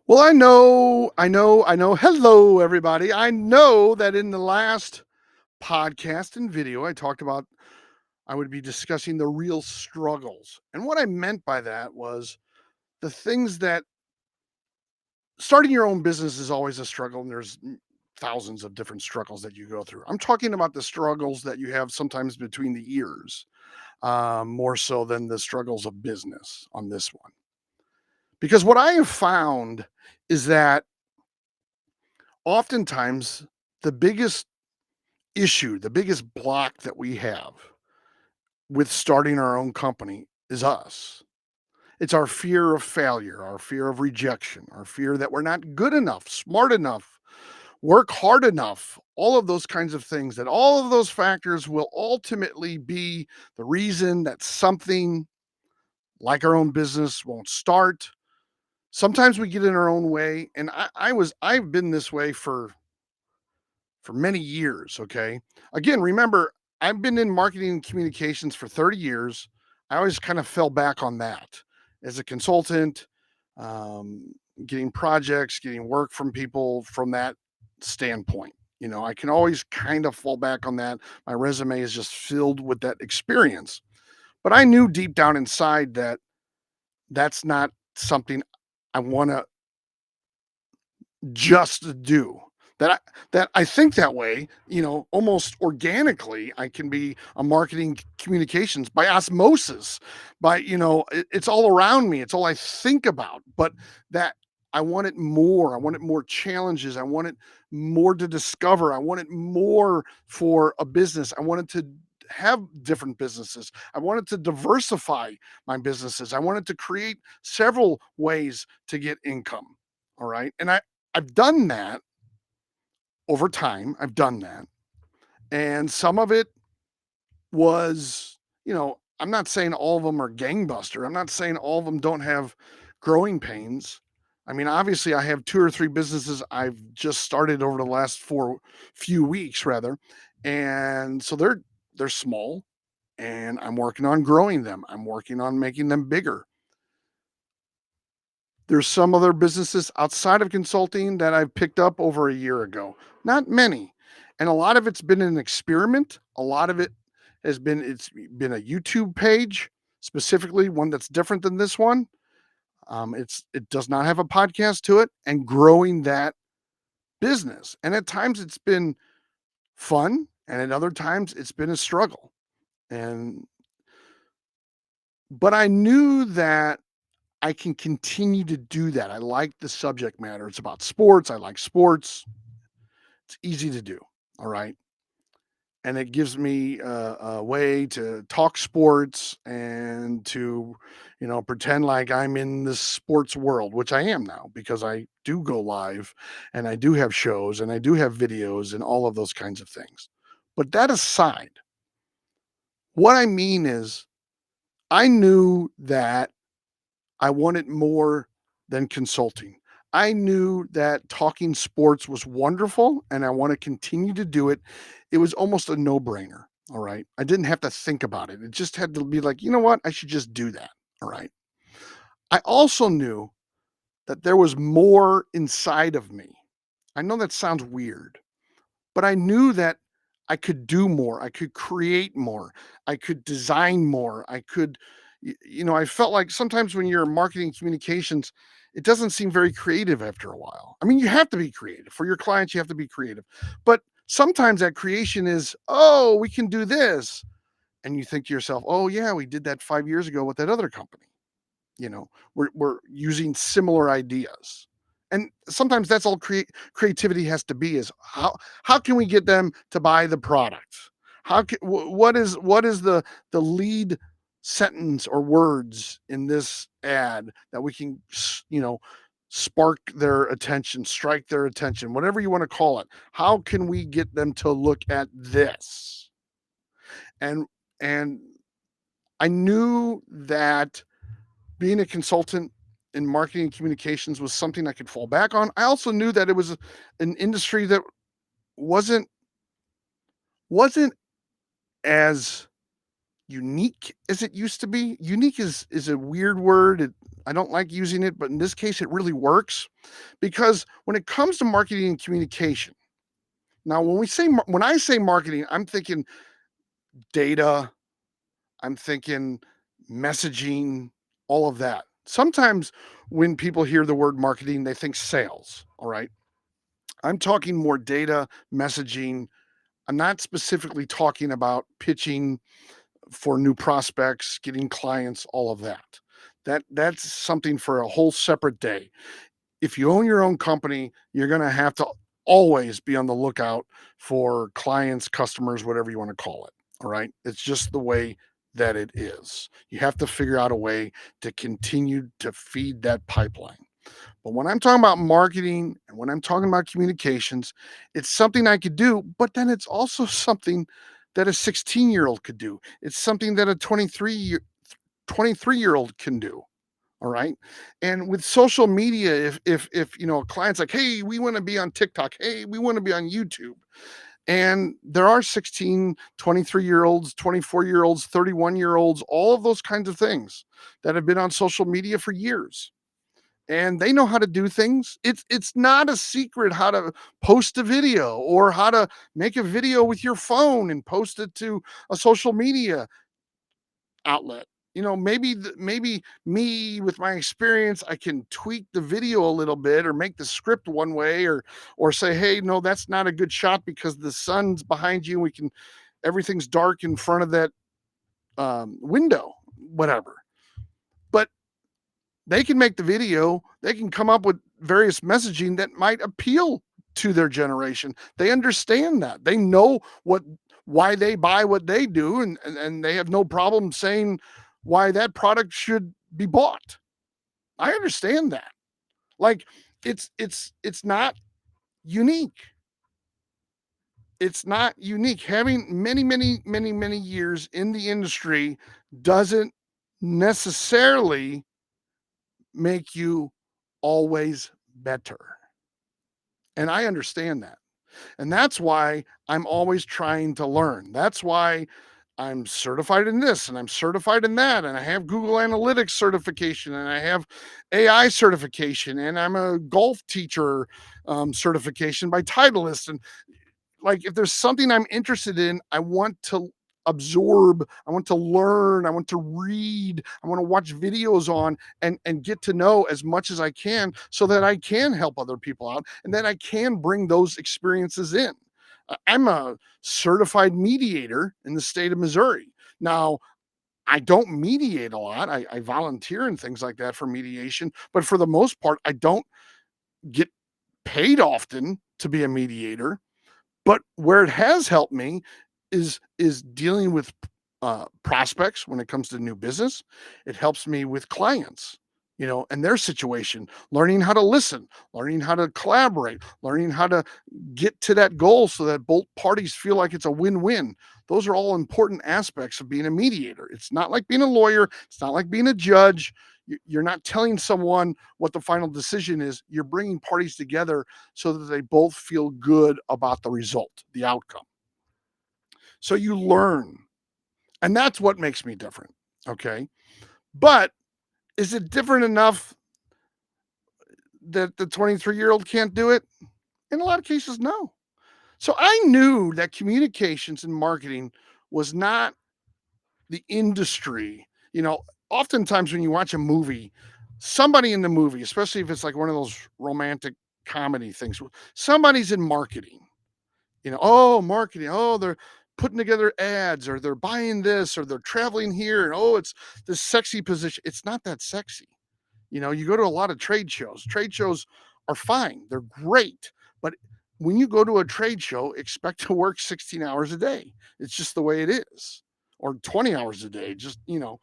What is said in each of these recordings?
Well, I know. Hello, everybody. I know that in the last podcast and video, I talked about I would be discussing the real struggles. And what I meant by that was the things that starting your own business is always a struggle, and there's thousands of different struggles that you go through. I'm talking about the struggles that you have sometimes between the ears, more so than the struggles of business on this one. Because what I have found is that oftentimes the biggest issue, the biggest block that we have with starting our own company is us. It's our fear of failure, our fear of rejection, our fear that we're not good enough, smart enough, work hard enough, all of those kinds of things, that all of those factors will ultimately be the reason that something like our own business won't start. Sometimes we get in our own way. And I've been this way for many years. Okay. Again, remember, I've been in marketing and communications for 30 years. I always kind of fell back on that as a consultant, um, getting projects, getting work from people from that standpoint. I can always kind of fall back on that. My resume is just filled with that experience. But I knew deep down inside that that's not something I want to just do. That I think that way, almost organically, I can be a marketing communications by osmosis, it's all around me. It's all I think about. But that I want it more. I want it more challenges. I want it more to discover. I want it more for a business. I wanted to have different businesses. I wanted to diversify my businesses. I wanted to create several ways to get income. All right. And I've done that over time. I've done that. And some of it was, I'm not saying all of them are gangbuster. I'm not saying all of them don't have growing pains. I mean, obviously, I have two or three businesses I've just started over the last few weeks, rather, and so they're small, and I'm working on growing them. I'm working on making them bigger. There's some other businesses outside of consulting that I've picked up over a year ago. Not many. And a lot of it's been an experiment. A lot of it's been a YouTube page, specifically one that's different than this one. It does not have a podcast to it, and growing that business. And at times it's been fun, and at other times it's been a struggle. And but I knew that I can continue to do that. I like the subject matter. It's about sports. I like sports. It's easy to do. All right. And it gives me a way to talk sports and to, pretend like I'm in the sports world, which I am now because I do go live and I do have shows and I do have videos and all of those kinds of things. But that aside, what I mean is I knew that I wanted more than consulting. I knew that talking sports was wonderful and I want to continue to do it. It was almost a no brainer. All right. I didn't have to think about it. It just had to be like, you know what? I should just do that. All right. I also knew that there was more inside of me. I know that sounds weird, but I knew that I could do more. I could create more. I could design more. I felt like sometimes when you're in marketing communications, it doesn't seem very creative after a while. I mean, you have to be creative. For your clients, you have to be creative. But sometimes that creation is, oh, we can do this. And you think to yourself, oh, yeah, we did that 5 years ago with that other company. We're using similar ideas. And sometimes that's all creativity has to be is how can we get them to buy the product? What is the lead sentence or words in this ad that we can spark their attention, strike their attention, whatever you want to call it. How can we get them to look at this? And I knew that being a consultant in marketing and communications was something I could fall back on. I also knew that it was an industry that wasn't wasn't as unique as it used to be. Unique is a weird word. I don't like using it, but in this case, it really works because when it comes to marketing and communication, now when I say marketing, I'm thinking data, I'm thinking messaging, all of that. Sometimes when people hear the word marketing, they think sales. All right. I'm talking more data, messaging. I'm not specifically talking about pitching for new prospects, getting clients, all of that. That's something for a whole separate day. If you own your own company, you're going to have to always be on the lookout for clients, customers, whatever you want to call it. All right. It's just the way that it is. You have to figure out a way to continue to feed that pipeline. But when I'm talking about marketing and when I'm talking about communications, it's something I could do, but then it's also something that a 16-year-old could do. It's something that a 23-year-old can do. All right. And with social media, if a client's like, hey, we want to be on TikTok, hey, we want to be on YouTube. And there are 16, 23-year-olds, 24-year-olds, 31-year-olds, all of those kinds of things that have been on social media for years. And they know how to do things. It's not a secret how to post a video or how to make a video with your phone and post it to a social media outlet. Maybe me with my experience, I can tweak the video a little bit or make the script one way or say, hey, no, that's not a good shot because the sun's behind you. Everything's dark in front of that window, whatever. But they can make the video, they can come up with various messaging that might appeal to their generation. They understand that. They know why they buy what they do, and they have no problem saying why that product should be bought. I understand that. Like it's not unique. It's not unique. Having many, many, many, many years in the industry doesn't necessarily make you always better. And I understand that. And that's why I'm always trying to learn. That's why I'm certified in this and I'm certified in that. And I have Google Analytics certification and I have AI certification and I'm a golf teacher certification by Titleist. And like if there's something I'm interested in, I want to absorb, I want to learn, I want to read, I want to watch videos on and get to know as much as I can so that I can help other people out and then I can bring those experiences in. I'm a certified mediator in the state of Missouri. Now, I don't mediate a lot. I volunteer and things like that for mediation, but for the most part, I don't get paid often to be a mediator. But where it has helped me is dealing with prospects when it comes to new business. It helps me with clients, and their situation, learning how to listen, learning how to collaborate, learning how to get to that goal so that both parties feel like it's a win-win. Those are all important aspects of being a mediator. It's not like being a lawyer, it's not like being a judge. You're not telling someone what the final decision is. You're bringing parties together so that they both feel good about the result, the outcome. So you learn. And that's what makes me different. Okay. But is it different enough that the 23-year-old can't do it? In a lot of cases, no. So I knew that communications and marketing was not the industry. Oftentimes when you watch a movie, somebody in the movie, especially if it's like one of those romantic comedy things, somebody's in marketing. Oh, marketing. Oh, they're putting together ads or they're buying this or they're traveling here. And oh, it's this sexy position. It's not that sexy. You go to a lot of trade shows. Trade shows are fine. They're great. But when you go to a trade show, expect to work 16 hours a day. It's just the way it is. Or 20 hours a day. You're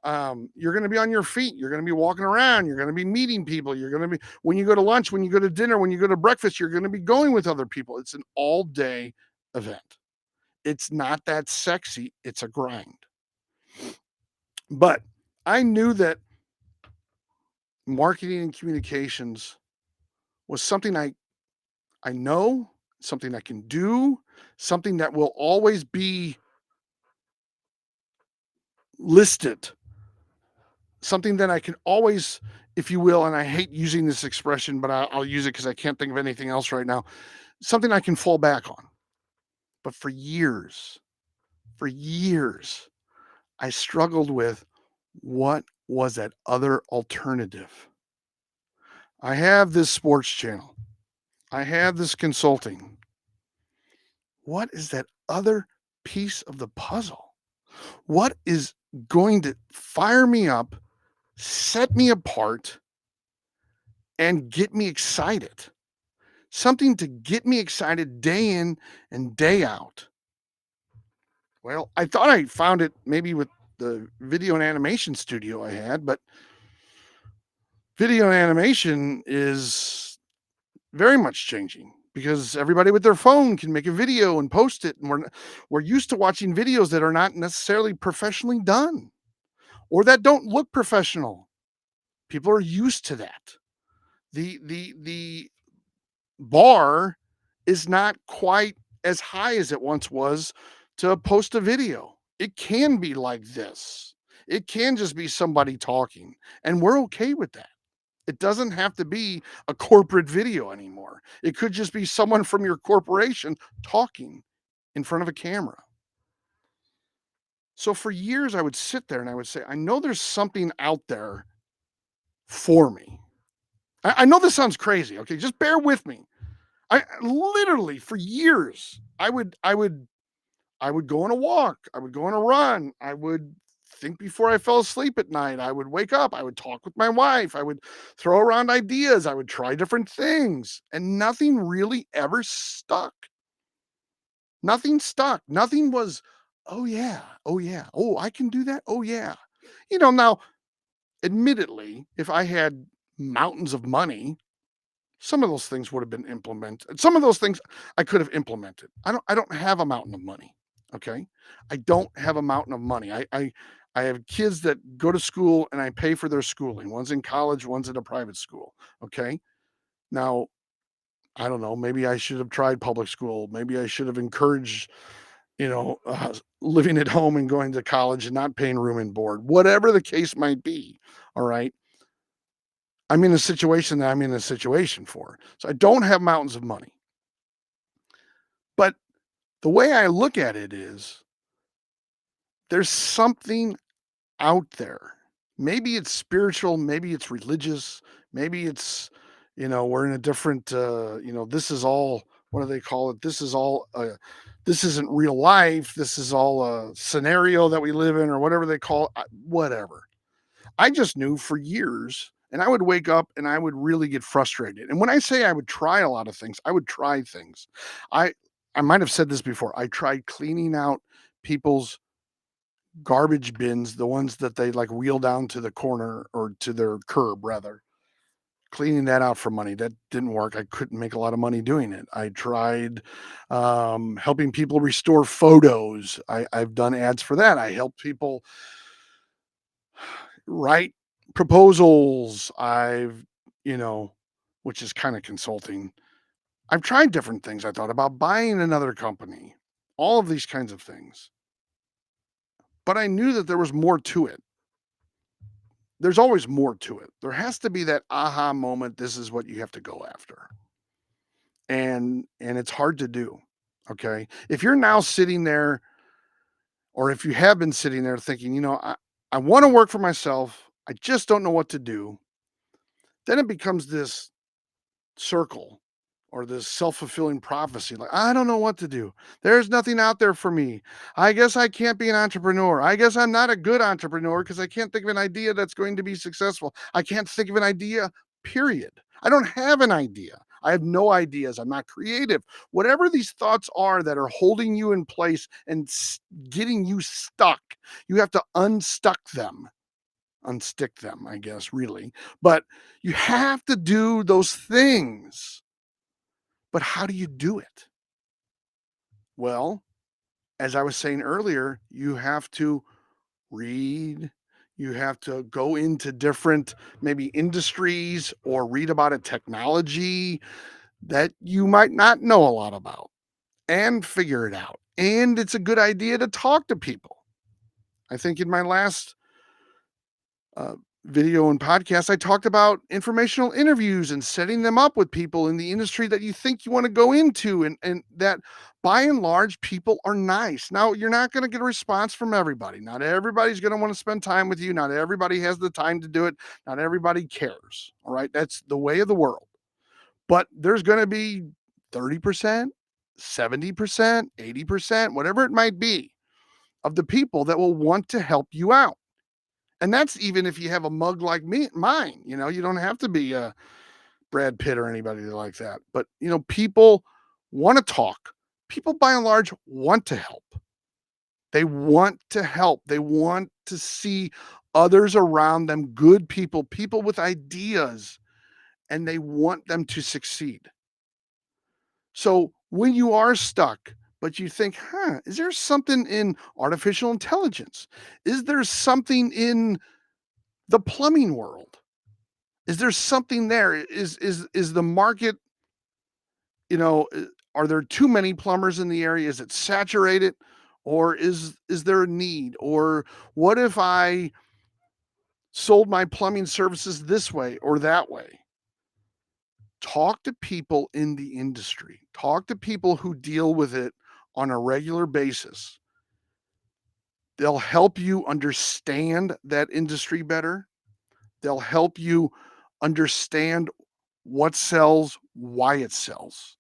going to be on your feet. You're going to be walking around. You're going to be meeting people. You're going to be, when you go to lunch, when you go to dinner, when you go to breakfast, you're going to be going with other people. It's an all day event. It's not that sexy. It's a grind. But I knew that marketing and communications was something I know, something I can do, something that will always be listed something that I can always, if you will, and I hate using this expression, but I'll use it because I can't think of anything else right now, something I can fall back on. But for years, I struggled with what was that other alternative. I have this sports channel. I have this consulting. What is that other piece of the puzzle? What is going to fire me up, set me apart, and get me excited? Something to get me excited day in and day out. Well, I thought I found it maybe with the video and animation studio I had, but video and animation is very much changing because everybody with their phone can make a video and post it, and we're used to watching videos that are not necessarily professionally done or that don't look professional. People are used to that. The bar is not quite as high as it once was to post a video. It can be like this. It can just be somebody talking, and we're okay with that. It doesn't have to be a corporate video anymore. It could just be someone from your corporation talking in front of a camera. So for years, I would sit there and I would say, I know there's something out there for me. I know this sounds crazy. Okay. Just bear with me. I literally for years, I would go on a walk, I would go on a run, I would think before I fell asleep at night, I would wake up, I would talk with my wife, I would throw around ideas, I would try different things, and nothing really ever stuck. Nothing stuck. Nothing was, "Oh, yeah. Oh, yeah. Oh, I can do that. Oh, yeah." Now, admittedly, if I had mountains of money, some of those things would have been implemented. Some of those things I could have implemented. I don't have a mountain of money, okay? I don't have a mountain of money. I have kids that go to school and I pay for their schooling. One's in college, one's in a private school, okay? Now, I don't know, maybe I should have tried public school. Maybe I should have encouraged, living at home and going to college and not paying room and board. Whatever the case might be, all right? I'm in a situation that I'm in a situation for. So I don't have mountains of money. But the way I look at it is there's something out there. Maybe it's spiritual, maybe it's religious, maybe it's, we're in a different, this is all, what do they call it? This isn't real life. This is all a scenario that we live in or whatever they call it, whatever. I just knew for years, and I would wake up and I would really get frustrated. And when I say I would try a lot of things, I would try things. I I might have said this before. I tried cleaning out people's garbage bins, the ones that they like wheel down to the corner or to their curb rather. Cleaning that out for money. That didn't work. I couldn't make a lot of money doing it. I tried helping people restore photos. I've done ads for that. I help people write proposals. You know, which is kind of consulting. I've tried different things. I thought about buying another company, all of these kinds of things. But I knew that there was more to it. There's always more to it. There has to be that aha moment. This is what you have to go after. And it's hard to do. Okay. If you're now sitting there, or if you have been sitting there thinking, I want to work for myself. I just don't know what to do. Then it becomes this circle or this self-fulfilling prophecy like I don't know what to do. There's nothing out there for me. I guess I can't be an entrepreneur. I guess I'm not a good entrepreneur because I can't think of an idea that's going to be successful. I can't think of an idea, period. I don't have an idea. I have no ideas. I'm not creative. Whatever these thoughts are that are holding you in place and getting you stuck, you have to unstick them, I guess, really. But you have to do those things. But how do you do it? Well, as I was saying earlier, you have to read, you have to go into different maybe industries or read about a technology that you might not know a lot about and figure it out. And it's a good idea to talk to people. I think in my last video and podcast, I talked about informational interviews and setting them up with people in the industry that you think you want to go into, and that by and large people are nice. Now, you're not going to get a response from everybody. Not everybody's going to want to spend time with you. Not everybody has the time to do it. Not everybody cares. All right? That's the way of the world. But there's going to be 30%, 70%, 80%, whatever it might be, of the people that will want to help you out. And that's even if you have a mug like mine. You don't have to be a Brad Pitt or anybody like that. But, people want to talk. People by and large want to help. They want to help. They want to see others around them, good people, people with ideas, and they want them to succeed. So when you are stuck, but you think, is there something in artificial intelligence? Is there something in the plumbing world? Is there something there? Is the market, you know, are there too many plumbers in the area? Is it saturated? Or is there a need? Or what if I sold my plumbing services this way or that way? Talk to people in the industry. Talk to people who deal with it on a regular basis. They'll help you understand that industry better. They'll help you understand what sells, why it sells.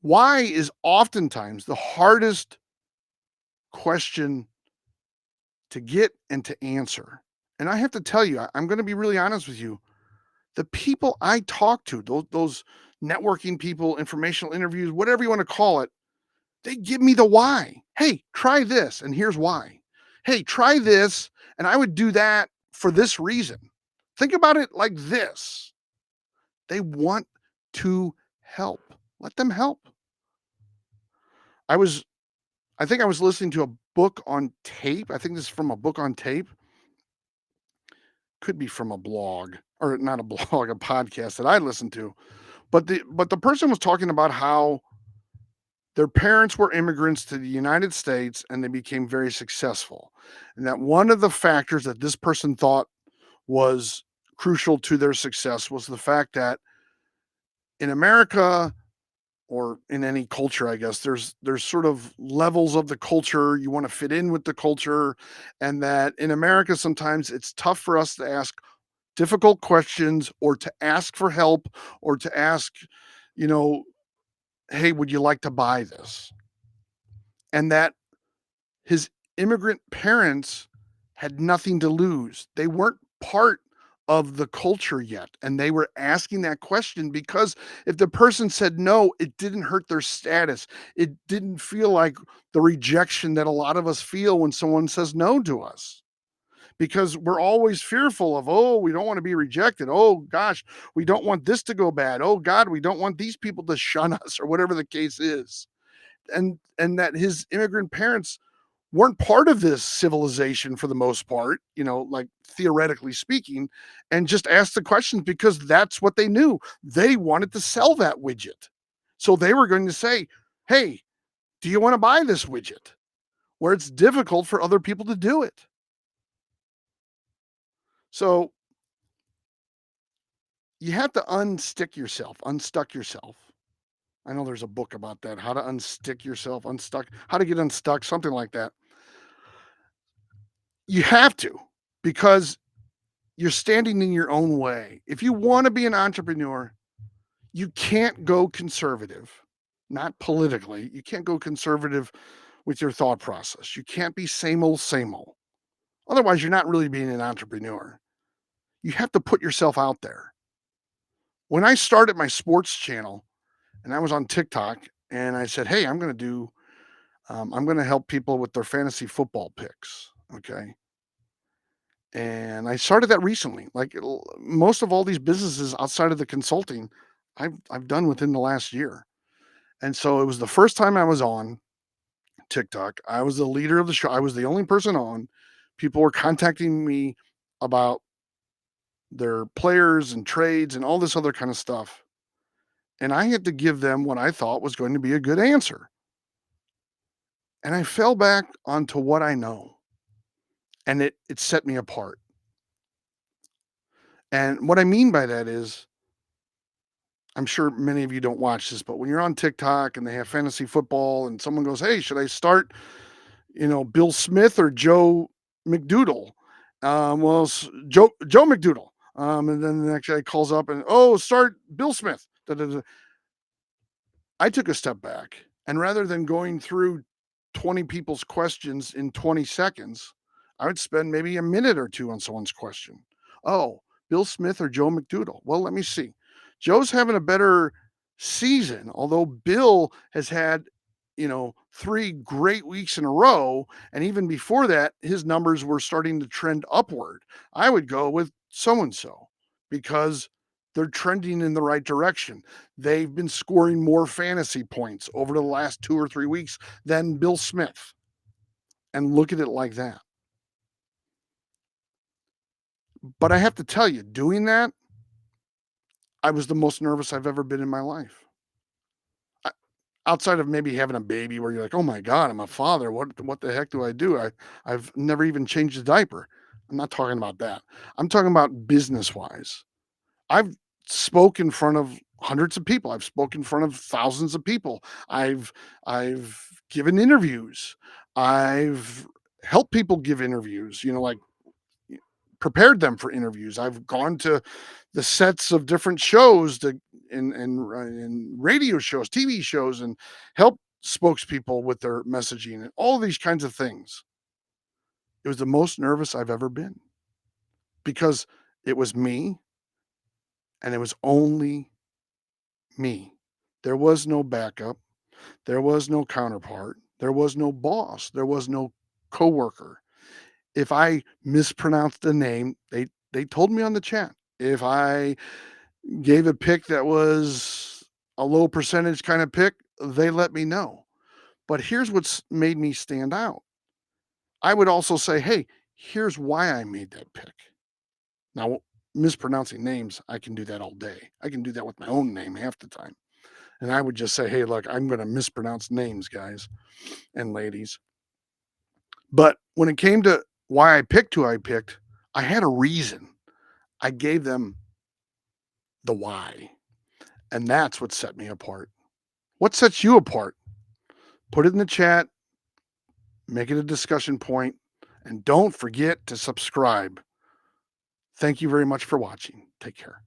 Why is oftentimes the hardest question to get and to answer. And I have to tell you, I'm going to be really honest with you. The people I talk to, those networking people, informational interviews, whatever you want to call it, they give me the why. Hey, try this, and here's why. Hey, try this, and I would do that for this reason. Think about it like this. They want to help. Let them help. I was I think I was listening to a book on tape. I think this is from a book on tape. Could be from a blog, or not a blog, a podcast that I listened to. But the person was talking about how their parents were immigrants to the United States and they became very successful. And that one of the factors that this person thought was crucial to their success was the fact that in America, or in any culture, I guess, there's sort of levels of the culture. You want to fit in with the culture. And that in America, sometimes it's tough for us to ask difficult questions, or to ask for help, or to ask, you know, hey, would you like to buy this? And that his immigrant parents had nothing to lose. They weren't part of the culture yet. And they were asking that question because if the person said no, it didn't hurt their status. It didn't feel like the rejection that a lot of us feel when someone says no to us. Because we're always fearful of, oh, we don't want to be rejected. Oh gosh, we don't want this to go bad. Oh God, we don't want these people to shun us, or whatever the case is. And that his immigrant parents weren't part of this civilization for the most part, like theoretically speaking, and just asked the questions because that's what they knew. They wanted to sell that widget. So they were going to say, hey, do you want to buy this widget? Where it's difficult for other people to do it. So you have to unstuck yourself. I know there's a book about that, how to unstick yourself, how to get unstuck, something like that. You have to, because you're standing in your own way. If you want to be an entrepreneur, you can't go conservative, not politically. You can't go conservative with your thought process. You can't be same old, same old. Otherwise, you're not really being an entrepreneur. You have to put yourself out there. When I started my sports channel and I was on TikTok and I said, hey, I'm going to help people with their fantasy football picks. Okay. And I started that recently. Like most of all these businesses outside of the consulting, I've done within the last year. And so it was the first time I was on TikTok. I was the leader of the show. I was the only person on. People were contacting me about their players and trades and all this other kind of stuff. And I had to give them what I thought was going to be a good answer. And I fell back onto what I know. And it set me apart. And what I mean by that is, I'm sure many of you don't watch this, but when you're on TikTok and they have fantasy football and someone goes, "Hey, should I start, Bill Smith or Joe McDoodle?" Well, Joe McDoodle. And then the next guy calls up and, "Oh, start Bill Smith." Da, da, da. I took a step back, and rather than going through 20 people's questions in 20 seconds, I would spend maybe a minute or 2 on someone's question. "Oh, Bill Smith or Joe McDoodle? Well, let me see. Joe's having a better season, although Bill has had, 3 great weeks in a row, and even before that, his numbers were starting to trend upward. I would go with so and so because they're trending in the right direction. They've been scoring more fantasy points over the last 2 or 3 weeks than Bill Smith, and look at it like that. But I have to tell you, doing that, I was the most nervous I've ever been in my life. I Outside of maybe having a baby where you're like, "Oh my god, I'm a father. What the heck do I do? I've never even changed a diaper." I'm not talking about that. I'm talking about business-wise. I've spoke in front of hundreds of people. I've spoken in front of thousands of people. I've given interviews. I've helped people give interviews, like prepared them for interviews. I've gone to the sets of different shows to in radio shows, TV shows, and help spokespeople with their messaging and all these kinds of things. It was the most nervous I've ever been because it was me and it was only me. There was no backup. There was no counterpart. There was no boss. There was no coworker. If I mispronounced a name, they told me on the chat. If I gave a pick that was a low percentage kind of pick, they let me know. But here's what's made me stand out. I would also say, "Hey, here's why I made that pick." Now, mispronouncing names, I can do that all day. I can do that with my own name half the time. And I would just say, "Hey, look, I'm going to mispronounce names, guys and ladies." But when it came to why I picked who I picked, I had a reason. I gave them the why. And that's what set me apart. What sets you apart? Put it in the chat, make it a discussion point, and don't forget to subscribe. Thank you very much for watching. Take care.